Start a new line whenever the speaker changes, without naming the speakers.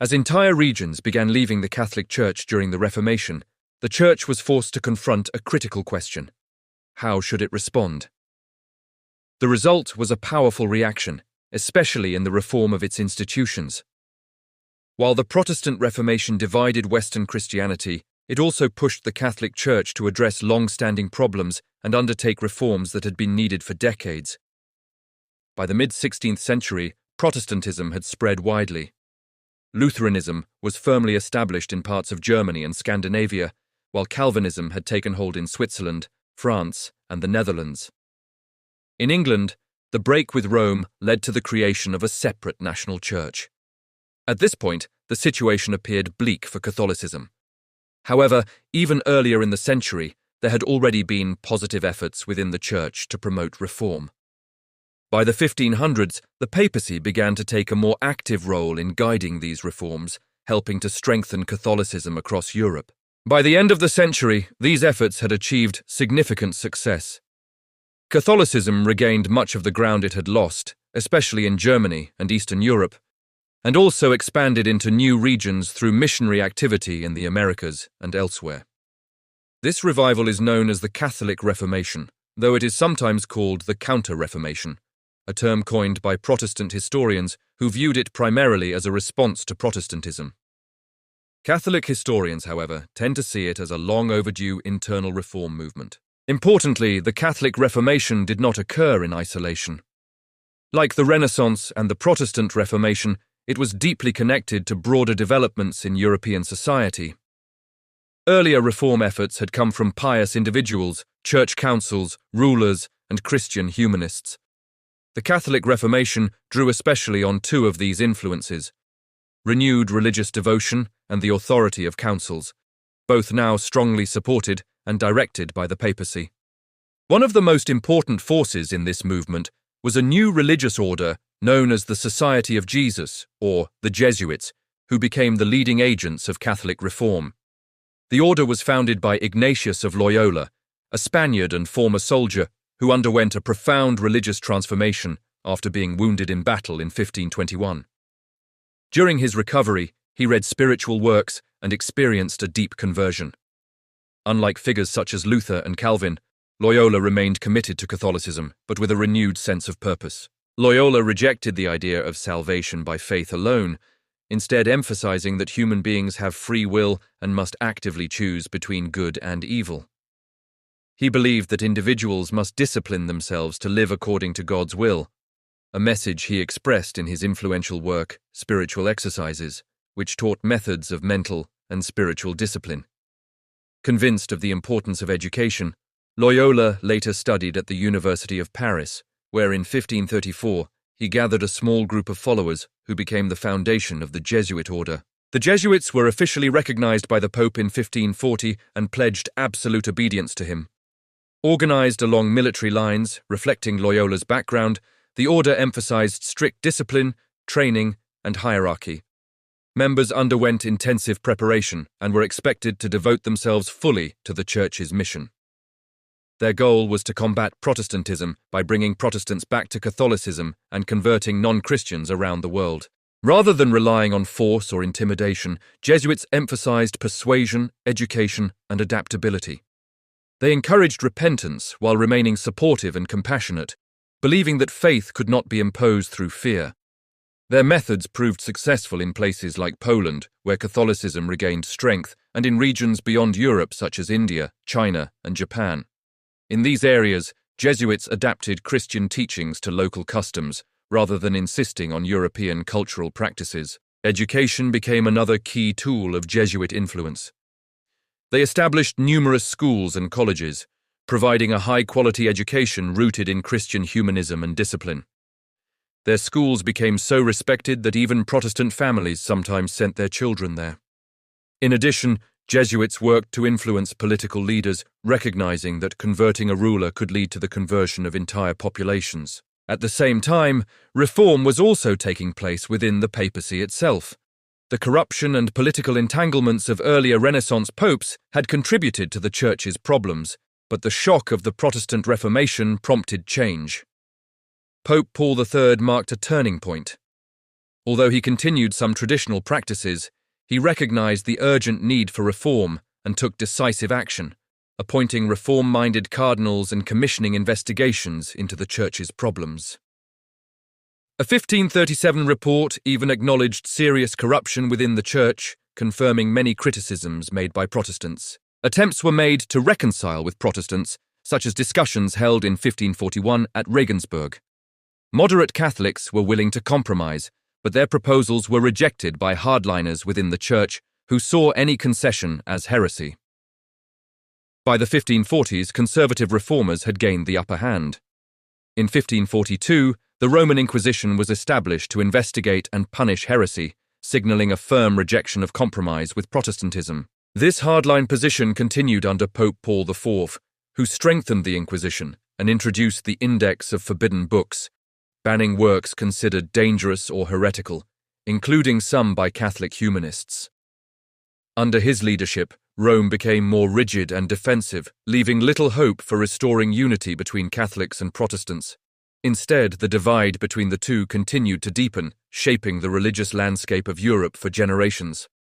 As entire regions began leaving the Catholic Church during the Reformation, the Church was forced to confront a critical question. How should it respond? The result was a powerful reaction, especially in the reform of its institutions. While the Protestant Reformation divided Western Christianity, it also pushed the Catholic Church to address long-standing problems and undertake reforms that had been needed for decades. By the mid-16th century, Protestantism had spread widely. Lutheranism was firmly established in parts of Germany and Scandinavia, while Calvinism had taken hold in Switzerland, France, and the Netherlands. In England, the break with Rome led to the creation of a separate national church. At this point, the situation appeared bleak for Catholicism. However, even earlier in the century, there had already been positive efforts within the Church to promote reform. By the 1500s, the papacy began to take a more active role in guiding these reforms, helping to strengthen Catholicism across Europe. By the end of the century, these efforts had achieved significant success. Catholicism regained much of the ground it had lost, especially in Germany and Eastern Europe, and also expanded into new regions through missionary activity in the Americas and elsewhere. This revival is known as the Catholic Reformation, though it is sometimes called the Counter-Reformation, a term coined by Protestant historians who viewed it primarily as a response to Protestantism. Catholic historians, however, tend to see it as a long-overdue internal reform movement. Importantly, the Catholic Reformation did not occur in isolation. Like the Renaissance and the Protestant Reformation, it was deeply connected to broader developments in European society. Earlier reform efforts had come from pious individuals, church councils, rulers, and Christian humanists. The Catholic Reformation drew especially on two of these influences: renewed religious devotion and the authority of councils, both now strongly supported and directed by the papacy. One of the most important forces in this movement was a new religious order known as the Society of Jesus, or the Jesuits, who became the leading agents of Catholic reform. The order was founded by Ignatius of Loyola, a Spaniard and former soldier who underwent a profound religious transformation after being wounded in battle in 1521. During his recovery, he read spiritual works and experienced a deep conversion. Unlike figures such as Luther and Calvin, Loyola remained committed to Catholicism, but with a renewed sense of purpose. Loyola rejected the idea of salvation by faith alone, instead emphasizing that human beings have free will and must actively choose between good and evil. He believed that individuals must discipline themselves to live according to God's will, a message he expressed in his influential work, Spiritual Exercises, which taught methods of mental and spiritual discipline. Convinced of the importance of education, Loyola later studied at the University of Paris, where in 1534 he gathered a small group of followers who became the foundation of the Jesuit order. The Jesuits were officially recognized by the Pope in 1540 and pledged absolute obedience to him. Organized along military lines, reflecting Loyola's background, the order emphasized strict discipline, training, and hierarchy. Members underwent intensive preparation and were expected to devote themselves fully to the Church's mission. Their goal was to combat Protestantism by bringing Protestants back to Catholicism and converting non-Christians around the world. Rather than relying on force or intimidation, Jesuits emphasized persuasion, education, and adaptability. They encouraged repentance while remaining supportive and compassionate, believing that faith could not be imposed through fear. Their methods proved successful in places like Poland, where Catholicism regained strength, and in regions beyond Europe such as India, China, and Japan. In these areas, Jesuits adapted Christian teachings to local customs, rather than insisting on European cultural practices. Education became another key tool of Jesuit influence. They established numerous schools and colleges, providing a high-quality education rooted in Christian humanism and discipline. Their schools became so respected that even Protestant families sometimes sent their children there. In addition, Jesuits worked to influence political leaders, recognizing that converting a ruler could lead to the conversion of entire populations. At the same time, reform was also taking place within the papacy itself. The corruption and political entanglements of earlier Renaissance popes had contributed to the Church's problems, but the shock of the Protestant Reformation prompted change. Pope Paul III marked a turning point. Although he continued some traditional practices, he recognized the urgent need for reform and took decisive action, appointing reform-minded cardinals and commissioning investigations into the Church's problems. A 1537 report even acknowledged serious corruption within the Church, confirming many criticisms made by Protestants. Attempts were made to reconcile with Protestants, such as discussions held in 1541 at Regensburg. Moderate Catholics were willing to compromise, but their proposals were rejected by hardliners within the Church who saw any concession as heresy. By the 1540s, conservative reformers had gained the upper hand. In 1542, the Roman Inquisition was established to investigate and punish heresy, signaling a firm rejection of compromise with Protestantism. This hardline position continued under Pope Paul IV, who strengthened the Inquisition and introduced the Index of Forbidden Books, banning works considered dangerous or heretical, including some by Catholic humanists. Under his leadership, Rome became more rigid and defensive, leaving little hope for restoring unity between Catholics and Protestants. Instead, the divide between the two continued to deepen, shaping the religious landscape of Europe for generations.